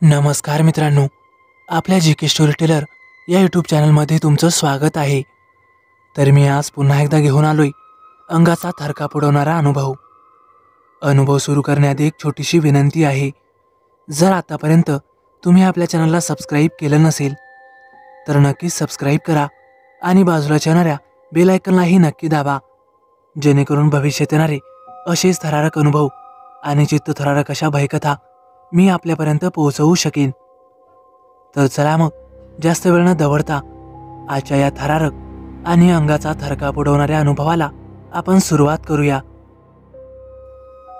नमस्कार मित्रांनो, आपल्या जी के स्टोरी टेलर या यूट्यूब चॅनलमध्ये तुमचं स्वागत आहे। तर मी आज पुन्हा एकदा घेऊन आलोय अंगाचा थरकाप उडवणारा अनुभव सुरू करण्याआधी एक छोटीशी विनंती आहे। जर आतापर्यंत तुम्ही आपल्या चॅनलला सबस्क्राईब केलं नसेल तर नक्कीच सबस्क्राईब करा आणि बाजूला येणाऱ्या बेल आयकॉनलाही नक्की दाबा, जेणेकरून भविष्यात येणारे असेच थरारक अनुभव आणि चित्तथरारक अशा भयकथा मी आपल्यापर्यंत पोहोचवू शकेन। तर चला मग जास्त वेळ न दवडता आजच्या या थरारक आणि अंगाचा थरकाप उडवणाऱ्या अनुभवाला आपण सुरुवात करूया।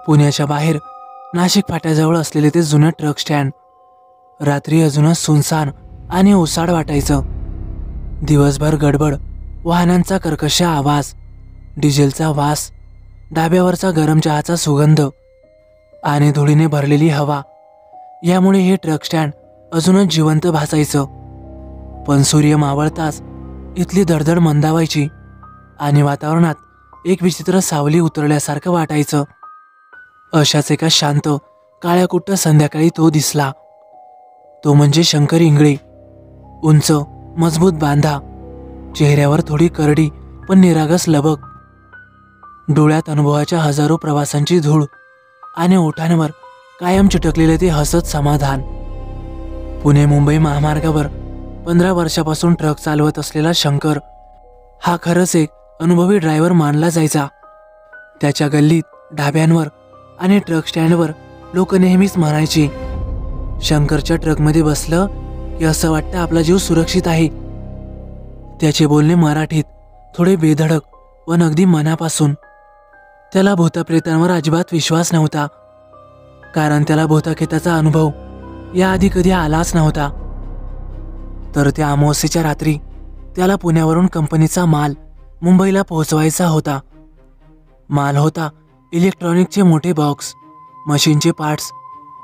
पुण्याच्या बाहेर नाशिक फाट्याजवळ असलेले ते जुने ट्रक स्टँड रात्री अजूनच सुनसान आणि ओसाड वाटायचं। दिवसभर गडबड, वाहनांचा कर्कश आवाज, डिझेलचा वास, डाब्यावरचा गरम चहाचा सुगंध आणि धुळीने भरलेली हवा यामुळे हे ट्रक स्टँड अजूनच जिवंत भासायचं। पण सूर्य मावळताच इथली धडधड मंदावायची आणि वातावरणात एक विचित्र सावली उतरल्यासारखं वाटायचं। अशाच एका शांत काळ्याकुट्ट संध्याकाळी तो दिसला। तो म्हणजे शंकर इंगळे। उंच, मजबूत बांधा, चेहऱ्यावर थोडी करडी पण निरागस लबक, डोळ्यात अनुभवाच्या हजारो प्रवासांची धूळ आणि ओठांवर कायम चिटकलेले ते हसत समाधान। पुणे मुंबई महामार्गावर 15 वर्षापासून ट्रक चालवत असलेला शंकर हा खरंच एक अनुभवी ड्रायव्हर मानला जायचा। त्याच्या गल्लीत, ढाब्यांवर आणि ट्रक स्टँडवर लोक नेहमीच म्हणायची, शंकरच्या ट्रकमध्ये बसलं की असं वाटतं आपला जीव सुरक्षित आहे। त्याचे बोलणे मराठीत, थोडे बेधडक पण अगदी मनापासून। त्याला भूतप्रेतांवर अजिबात विश्वास नव्हता, कारण त्याला भूतखेताचा अनुभव याआधी कधी आलाच नव्हता। तर त्या अमावस्येच्या रात्री त्याला पुण्यावरून कंपनीचा माल मुंबईला पोहोचवायचा होता। माल होता इलेक्ट्रॉनिकचे मोठे बॉक्स, मशीनचे पार्ट्स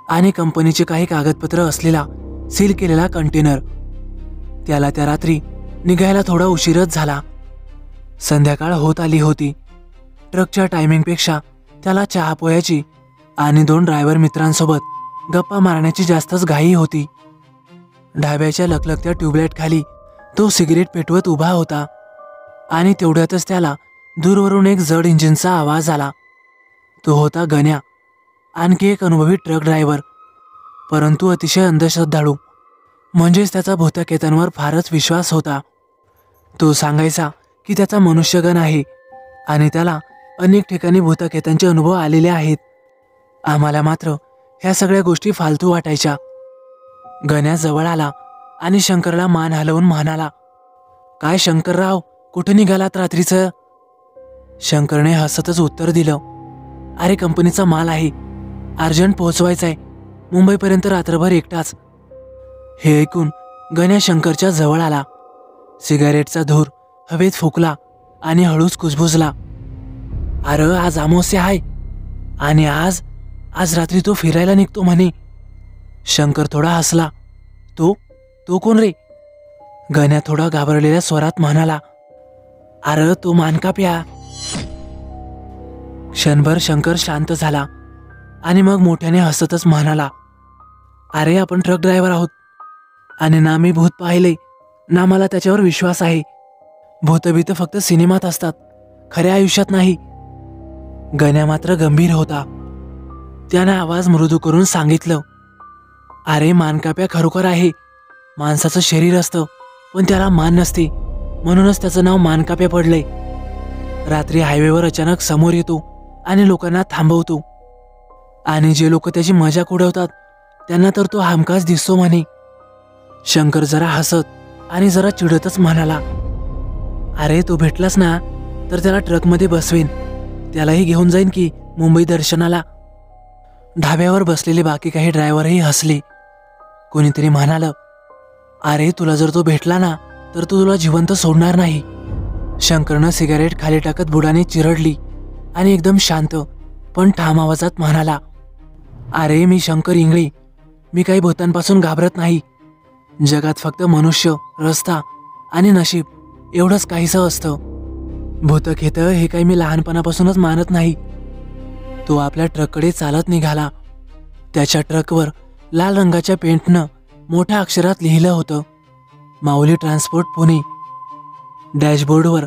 आणि कंपनीचे काही कागदपत्र असलेला सील केलेला कंटेनर। त्याला त्या रात्री निघायला थोडा उशीरच झाला। संध्याकाळ होत आली होती। ट्रकच्या टायमिंगपेक्षा त्याला चहा पोह्याची आणि 2 ड्रायव्हर मित्रांसोबत गप्पा मारण्याची जास्तच घाई होती। ढाब्याच्या लखलखत्या ट्यूबलाईट खाली तो सिगरेट पेटवत उभा होता आणि तेवढ्यातच त्याला दूरवरून एक जड इंजिनचा आवाज आला। तो होता गण्या, आणखी एक अनुभवी ट्रक ड्रायव्हर, परंतु अतिशय अंधश्रद्धाळू। म्हणजेच त्याचा भूतखेतांवर फारच विश्वास होता। तो सांगायचा की त्याचा मनुष्यगण आहे आणि त्याला अनेक ठिकाणी भूतखेतांचे अनुभव आलेले आहेत। आम्हाला मात्र ह्या सगळ्या गोष्टी फालतू वाटायच्या। गण्या जवळ आला आणि शंकरला मान हलवून म्हणाला, काय शंकरराव, कुठे निघालात रात्रीचं? शंकरने हसतच उत्तर दिलं, अरे कंपनीचा माल आहे, अर्जंट पोहोचवायचा आहे, मुंबईपर्यंत रात्रभर एकटाच। हे ऐकून गण्या शंकरच्या जवळ आला। सिगारेटचा धूर हवेत फुकला आणि हळूच कुजबुजला। अरे आज अमावस्या आहे आणि आज रात्री तो फिरायला निघतो म्हणे। शंकर थोडा हसला। तो कोण रे? गण्या थोडा घाबरलेल्या स्वरात म्हणाला, अरे तो मानकाप्या। क्षणभर शंकर शांत झाला आणि मग मोठ्याने हसतच म्हणाला, अरे आपण ट्रक ड्रायव्हर आहोत आणि ना मी भूत पाहिले ना मला त्याच्यावर विश्वास आहे। भूतभीत फक्त सिनेमात असतात, खऱ्या आयुष्यात नाही। गण्या मात्र गंभीर होता। त्याने आवाज मृदू करून सांगितलं, अरे मानकाप्या खरोखर आहे। माणसाचं शरीर असतं पण त्याला मान नसते, म्हणूनच त्याचं नाव मानकाप्या पडलंय। रात्री हायवेवर अचानक समोर येतो आणि लोकांना थांबवतो आणि जे लोक त्याची मजाक उडवतात त्यांना तर तो हमखास दिसतो म्हणे। शंकर जरा हसत आणि जरा चिडतच म्हणाला, अरे तो भेटलास ना तर त्याला ट्रकमध्ये बसवेन, त्यालाही घेऊन जाईन की मुंबई दर्शनाला। ढाब्यावर बसलेले बाकी काही ड्रायव्हरही हसले। कोणीतरी म्हणालं, अरे तुला जर तो भेटला ना तर तो तुला जिवंत सोडणार नाही। शंकरनं सिगारेट खाली टाकत बुडाने चिरडली आणि एकदम शांत पण ठाम आवाजात म्हणाला, अरे मी शंकर इंगळे, मी काही भूतांपासून घाबरत नाही। जगात फक्त मनुष्य, रस्ता आणि नशीब एवढंच काहीसं असतं। भूतखेत हे काही मी लहानपणापासूनच मानत नाही। तो आपल्या ट्रककडे चालत निघाला। त्याच्या ट्रकवर लाल रंगाच्या पेंटनं मोठ्या अक्षरात लिहिलं होतं, माऊली ट्रान्सपोर्ट पुणे. डॅशबोर्डवर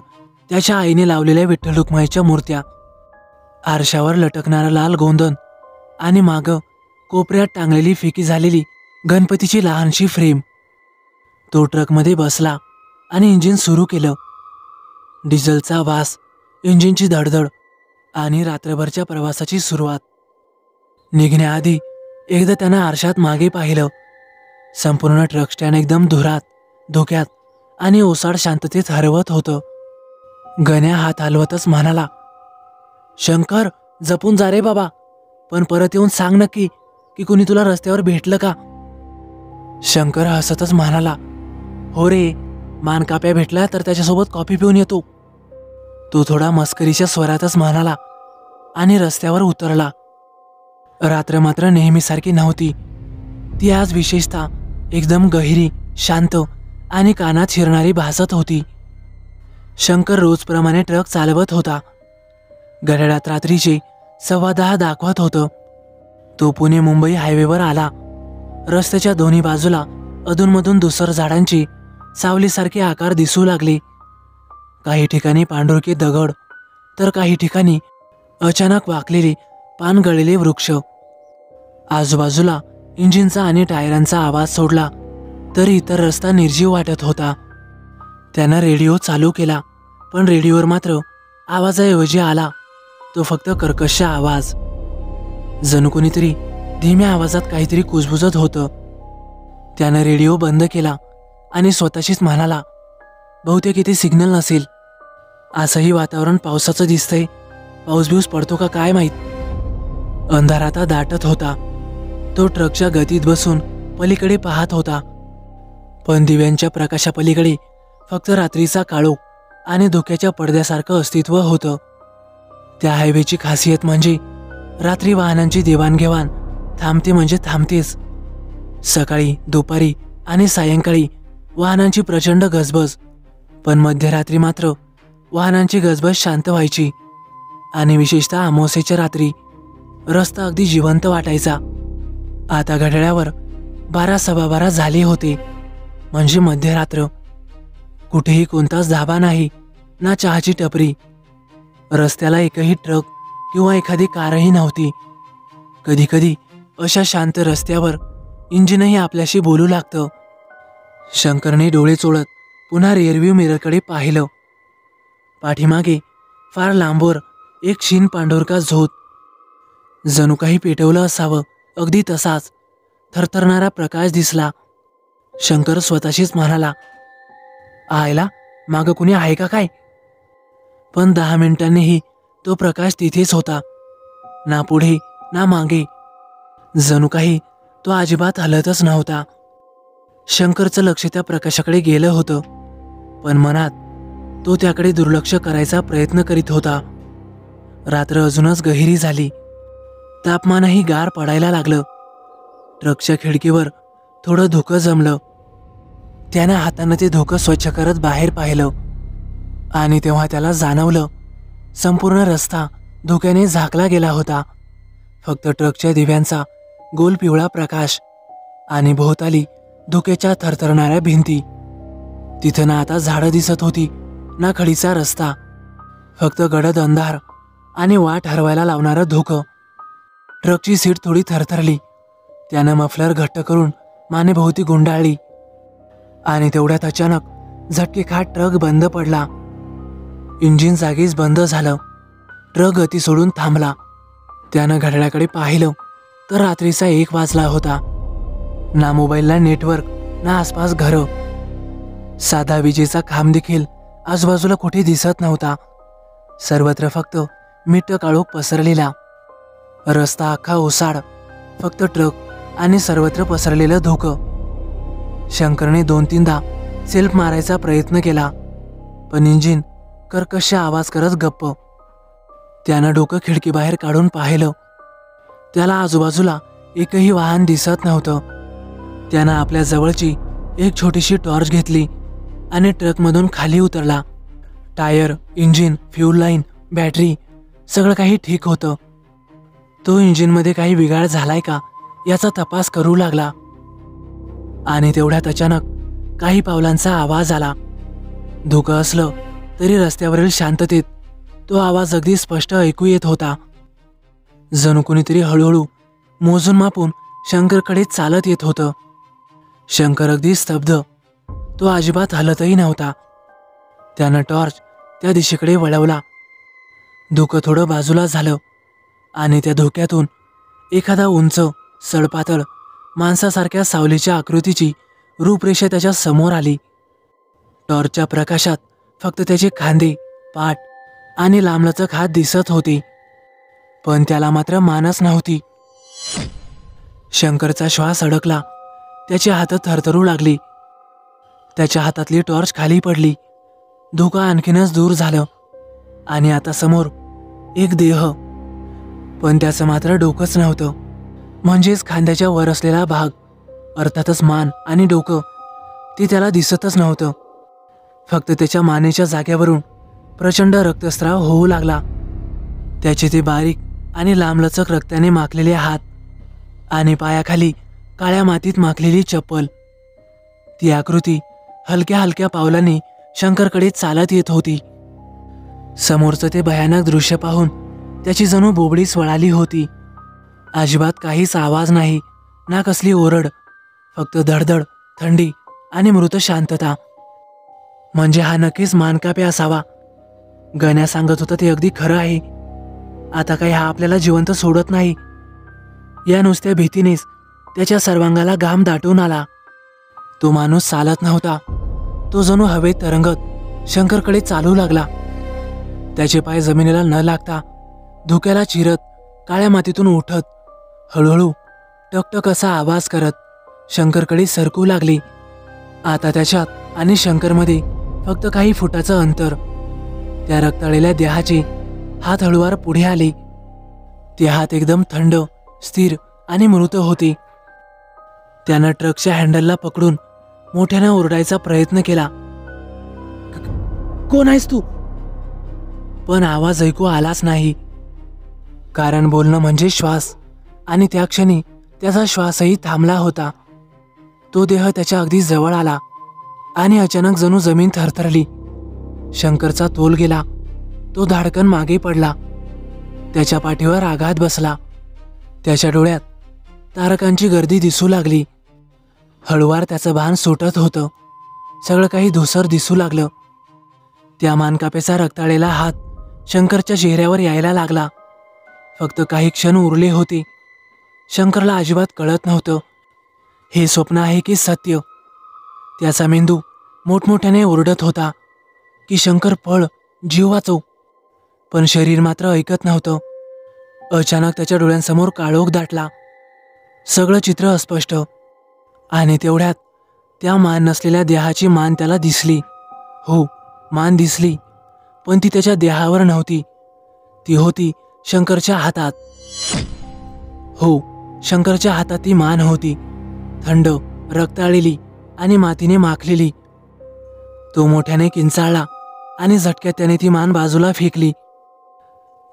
त्याच्या आईने लावलेल्या विठ्ठल रुक्माईच्या मूर्त्या, आरशावर लटकणारा लाल गोंधन आणि मागं कोपऱ्यात टांगलेली फिकी झालेली गणपतीची लहानशी फ्रेम. तो ट्रकमध्ये बसला आणि इंजिन सुरू केलं. डिझेलचा वास, इंजिनची धडधड आणि रात्रभरच्या प्रवासाची सुरुवात. निघण्याआधी एकदा त्यानं आरशात मागे पाहिलं. संपूर्ण ट्रक स्टँड एकदम धुरात, धोक्यात आणि ओसाड शांततेत हरवत होतं. गण्या हात हलवतच म्हणाला, शंकर, जपून जा रे बाबा, पण परत येऊन सांग नक्की की कुणी तुला रस्त्यावर भेटलं का? शंकर हसतच म्हणाला, हो रे, मानकाप्या भेटला तर त्याच्यासोबत कॉफी पिऊन येतो. तो थोडा मस्करीच्या स्वरातच म्हणाला आणि रस्त्यावर उतरला. रात्र मात्र नेहमीसारखी नव्हती. ती आज विशेषतः एकदम गहिरी, शांत आणि कानात शिरणारी भासत होती. शंकर रोजप्रमाणे ट्रक चालवत होता. घड्याळात रात्रीचे 10:15 दाखवत होतं. तो पुणे मुंबई हायवेवर आला. रस्त्याच्या दोन्ही बाजूला अधूनमधून धुसर झाडांची सावलीसारखे आकार दिसू लागले. काही ठिकाणी पांढुरके दगड, तर काही ठिकाणी अचानक वाकलेले पानगळलेले वृक्ष. आजूबाजूला इंजिनचा आणि टायरांचा आवाज सोडला तर इतर रस्ता निर्जीव वाटत होता. त्यानं रेडिओ चालू केला, पण रेडिओवर मात्र आवाजाऐवजी आला तो फक्त कर्कश आवाज. जणू कोणीतरी धीम्या आवाजात काहीतरी कुजबुजत होतं. त्यानं रेडिओ बंद केला आणि स्वतःशीच म्हणाला, बहुतेक इथे सिग्नल नसेल. असंही वातावरण पावसाचं दिसतंय. पाऊस बिऊस पडतो का काय माहीत. अंधार आता दाटत होता. तो ट्रकच्या गतीत बसून पलीकडे पाहत होता, पण दिव्यांच्या प्रकाशापलीकडे फक्त रात्रीचा काळोख आणि धोक्याच्या पडद्यासारखं अस्तित्व होतं. त्या हायवेची खासियत म्हणजे रात्री वाहनांची देवाणघेवाण थांबते म्हणजे थांबतेच. सकाळी, दुपारी आणि सायंकाळी वाहनांची प्रचंड गजबज, पण मध्यरात्री मात्र वाहनांची गजबज शांत व्हायची. आणि विशेषतः अमावास्येच्या रात्री रस्ता अगदी जिवंत वाटायचा. आता घड्याळावर 12:15 झाले होते, म्हणजे मध्यरात्र. कुठेही कोणताच धाबा नाही, ना चहाची टपरी. रस्त्याला एकही ट्रक किंवा एखादी कारही नव्हती. कधीकधी अशा शांत रस्त्यावर इंजिनही आपल्याशी बोलू लागतं. शंकरने डोळे चोळत पुन्हा रिअरव्ह्यू मिररकडे पाहिलं. पाठीमागे फार लांबवर एक क्षीण पांढुरका झोत, जणू काही पेटवलं असावं, अगदी तसाच थरथरणारा प्रकाश दिसला. शंकर स्वतःशीच म्हणाला, आयला, मागं कुणी आहे का काय? पण 10 मिनिटांनीही तो प्रकाश तिथेच होता, ना पुढे ना मागे. जणू काही तो अजिबात हलतच नव्हता. शंकरचं लक्ष त्या प्रकाशाकडे गेलं होतं, पण मनात तो त्याकडे दुर्लक्ष करायचा प्रयत्न करीत होता. रात्र अजूनच गहिरी झाली. तापमानही गार पडायला लागलं. ट्रकच्या खिडकीवर थोडं धुकं जमलं. त्यानं हातानं ते धुकं स्वच्छ करत बाहेर पाहिलं आणि तेव्हा त्याला जाणवलं, संपूर्ण रस्ता धुक्याने झाकला गेला होता. फक्त ट्रकच्या दिव्यांचा गोल पिवळा प्रकाश आणि भोवताली धुक्याच्या थरथरणाऱ्या भिंती. तिथं ना आता झाडं दिसत होती, ना खडीचा रस्ता, फक्त गडद अंधार आणि वाट हरवायला लावणारं धुकं. ट्रकची सीट थोडी थरथरली. त्यानं मफलर घट्ट करून मानेभोवती गुंडाळली आणि तेवढ्यात अचानक झटके खात ट्रक बंद पडला. इंजिन जागीच बंद झालं. ट्रक गती सोडून थांबला. त्यानं घड्याळाकडे पाहिलं तर रात्रीचा 1 वाजला होता. ना मोबाईलला नेटवर्क, ना आसपास घरं. साधा विजेचा खांब देखील आजूबाजूला कुठे दिसत नव्हता. सर्वत्र फक्त मिट्ट काळोख पसरलेला. रस्ता अख्खा ओसाड, फक्त ट्रक आणि सर्वत्र पसरलेलं धुकं. शंकरने 2-3दा सेल्फ मारायचा प्रयत्न केला, पण इंजिन कर्कश आवाज करत गप्प. त्यानं डोकं खिडकीबाहेर काढून पाहिलं. त्याला आजूबाजूला एकही वाहन दिसत नव्हतं. त्यानं आपल्या जवळची एक छोटीशी टॉर्च घेतली आणि ट्रकमधून खाली उतरला. Tyre, engine, fuel line, battery सगळं काही ठीक होतं. तो इंजिनमध्ये काही बिघाड झालाय का याचा तपास करू लागला. आणि तेवढ्यात अचानक काही पावलांचा आवाज आला. धुकं असलं तरी रस्त्यावरील शांततेत तो आवाज अगदी स्पष्ट ऐकू येत होता. जणू कुणीतरी हळूहळू मोजून मापून शंकरकडे चालत येत होतं. शंकर अगदी स्तब्ध. तो अजिबात हलतही नव्हता. त्यानं टॉर्च त्या दिशेकडे वळवला. धुकं थोडं बाजूला झालं आणि त्या धुक्यातून एखादा उंच सडपातळ माणसासारख्या सावलीच्या आकृतीची रूपरेषा त्याच्या समोर आली. टॉर्चच्या प्रकाशात फक्त त्याचे खांदे, पाठ आणि लांबलचक हात दिसत होते, पण त्याला मात्र मानच नव्हती. शंकरचा श्वास अडकला. त्याची हात थरथरू लागली. त्याच्या हातातली टॉर्च खाली पडली. धुकं आणखीनच दूर झालं आणि आता समोर एक देह, पण त्याचं मात्र डोकंच नव्हतं. म्हणजेच खांद्याच्या वर असलेला भाग, अर्थातच मान आणि डोकं, ते त्याला दिसतच नव्हतं. फक्त त्याच्या मानेच्या जाग्यावरून प्रचंड रक्तस्राव होऊ लागला. त्याचे ते बारीक आणि लांबलचक रक्ताने माखलेले हात आणि पायाखाली काळ्या मातीत माखलेली चप्पल. ती आकृती हलक्या हलक्या पावलांनी शंकरकडे चालत येत होती. समोरचं ते भयानक दृश्य पाहून त्याची जणू बोबडीच वळाली होती. अजिबात काहीच आवाज नाही, ना कसली ओरड, फक्त धडधड, थंडी आणि मृत शांतता. म्हणजे हा नक्कीच मानकापे असावा. गण्या सांगत होता ते अगदी खरं आहे. आता काही हा आपल्याला जिवंत सोडत नाही. या नुसत्या भीतीनेच त्याच्या सर्वांगाला घाम दाटून आला. तो माणूस चालत नव्हता. तो जणू हवेत तरंगत शंकरकडे चालू लागला. त्याचे पाय जमिनीला न लागता धुक्याला चिरत काळ्या मातीतून उठत हळूहळू टकटक असा आवाज करत शंकरकडे सरकू लागली. आता त्याच्यात आणि शंकरमध्ये फक्त काही फुटाचं अंतर. त्या रक्ताळलेल्या देहाचे हात हळूवार पुढे आले. ते हात एकदम थंड, स्थिर आणि मृत होते. त्यानं ट्रकच्या हँडलला पकडून मोठ्यानं ओरडायचा प्रयत्न केला, कोण आहेस तू? पण आवाज ऐकू आलाच नाही. कारण बोलणं म्हणजे श्वास, आणि त्या क्षणी त्याचा श्वासही थांबला होता. तो देह त्याच्या अगदी जवळ आला आणि अचानक जणू जमीन थरथरली. शंकरचा तोल गेला. तो धाडकन मागे पडला. त्याच्या पाठीवर आघात बसला. त्याच्या डोळ्यात तारकांची गर्दी दिसू लागली. हळूवार त्याचं भान सुटत होतं. सगळं काही धुसर दिसू लागलं. त्या मानकापेचा रक्ताळलेला हात शंकरच्या चेहऱ्यावर यायला लागला. फक्त काही क्षण उरले होते. शंकरला अजिबात कळत नव्हतं हे स्वप्न आहे की सत्य. त्याचा मेंदू मोठमोठ्याने ओरडत होता की शंकर पळ, जीव वाचव, पण शरीर मात्र ऐकत नव्हतं. अचानक त्याच्या डोळ्यांसमोर काळोख दाटला. सगळं चित्र अस्पष्ट. आणि तेवढ्यात त्या मान नसलेल्या देहाची मान त्याला दिसली. हो, मान दिसली, पण ती त्याच्या देहावर नव्हती. ती होती शंकरच्या हातात. हो, शंकरच्या हातात ती मान होती, थंड, रक्ताळलेली आणि मातीने माखलेली. तो मोठ्याने किंचाळला आणि झटक्यात त्याने ती मान बाजूला फेकली.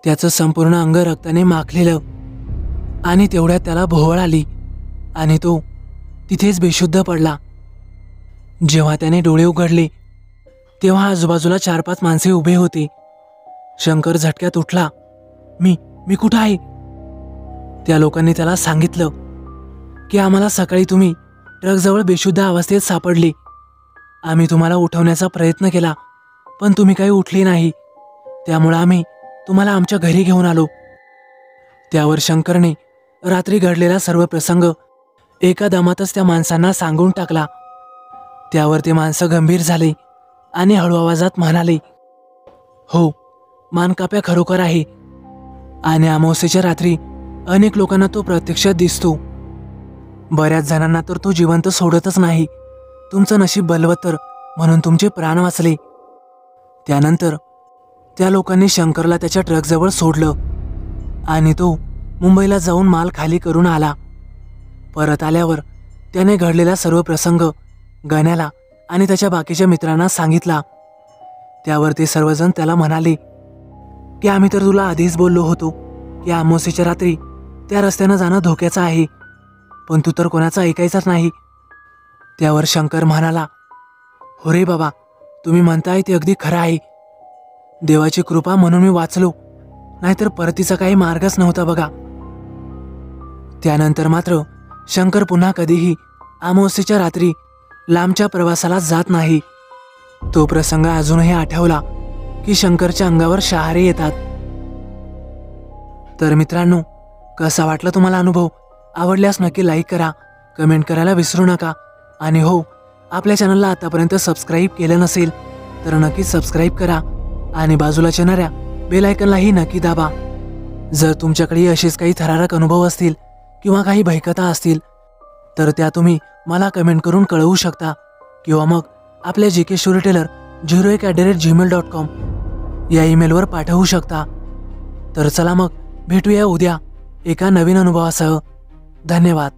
त्याचं संपूर्ण अंग रक्ताने माखलेलं. आणि तेवढ्यात त्याला भोवळ आली आणि तो तिथेच बेशुद्ध पडला. जेव्हा त्याने डोळे उघडले तेव्हा आजूबाजूला 4-5 माणसे उभे होते. शंकर झटक्यात उठला. मी कुठं आहे? त्या लोकांनी त्याला सांगितलं की आम्हाला सकाळी तुम्ही ट्रकजवळ बेशुद्ध अवस्थेत सापडले. आम्ही तुम्हाला उठवण्याचा प्रयत्न केला, पण तुम्ही काही उठले नाही. त्यामुळे आम्ही तुम्हाला आमच्या घरी घेऊन आलो. त्यावर शंकरने रात्री घडलेला सर्व प्रसंग एका दमातच त्या माणसांना सांगून टाकला. त्यावर ते माणसं गंभीर झाले आणि हळू आवाजात म्हणाले, हो, मानकाप्या खरोखर आहे. आणि अमावस्येच्या रात्री अनेक लोकांना तो प्रत्यक्षात दिसतो. बऱ्याच जणांना तर तो जिवंत सोडतच नाही. तुमचं नशीब बलवत्तर म्हणून तुमचे प्राण वाचले. त्यानंतर त्या लोकांनी शंकरला त्याच्या ट्रकजवळ सोडलं आणि तो मुंबईला जाऊन माल खाली करून आला. परत आल्यावर त्याने घडलेला सर्व प्रसंग गण्याला आणि त्याच्या बाकीच्या मित्रांना सांगितला. त्यावर ते सर्वजण त्याला म्हणाले की आम्ही तर तुला आधीच बोललो होतो की अमावस्येच्या रात्री त्या रस्त्यानं जाणं धोक्याचं आहे. पण तू तर कोणाचा ऐकायचाच नाही. त्यावर शंकर म्हणाला, हो रे बाबा, तुम्ही म्हणताय ते अगदी खरं आहे. देवाची कृपा म्हणून मी वाचलो, नाहीतर परतीचा काही मार्गच नव्हता बघा. त्यानंतर मात्र शंकर पुन्हा कधीही अमावस्येच्या रात्री लांबच्या प्रवासाला जात नाही. तो प्रसंग अजूनही आठवला की शंकरच्या अंगावर शहारे येतात. तर मित्रांनो, कसा वाटला तुम्हाला अनुभव? आवडल्यास नक्की लाईक करा, कमेंट करायला विसरू नका. आणि हो, आपल्या चॅनलला आतापर्यंत सबस्क्राईब केलं नसेल तर नक्की सबस्क्राईब करा आणि बाजूला येणाऱ्या बेल आयकॉनलाही नक्की दाबा. जर तुमच्याकडे असेच काही थरारक अनुभव असतील किंवा काही भयकथा असतील तर त्या तुम्ही मला कमेंट करून कळवू शकता, किंवा मग आपल्या jkstoryteller01@gmail.com या ईमेलवर पाठवू शकता. तर चला मग भेटूया उद्या एका नवीन अनुभवासह. धन्यवाद.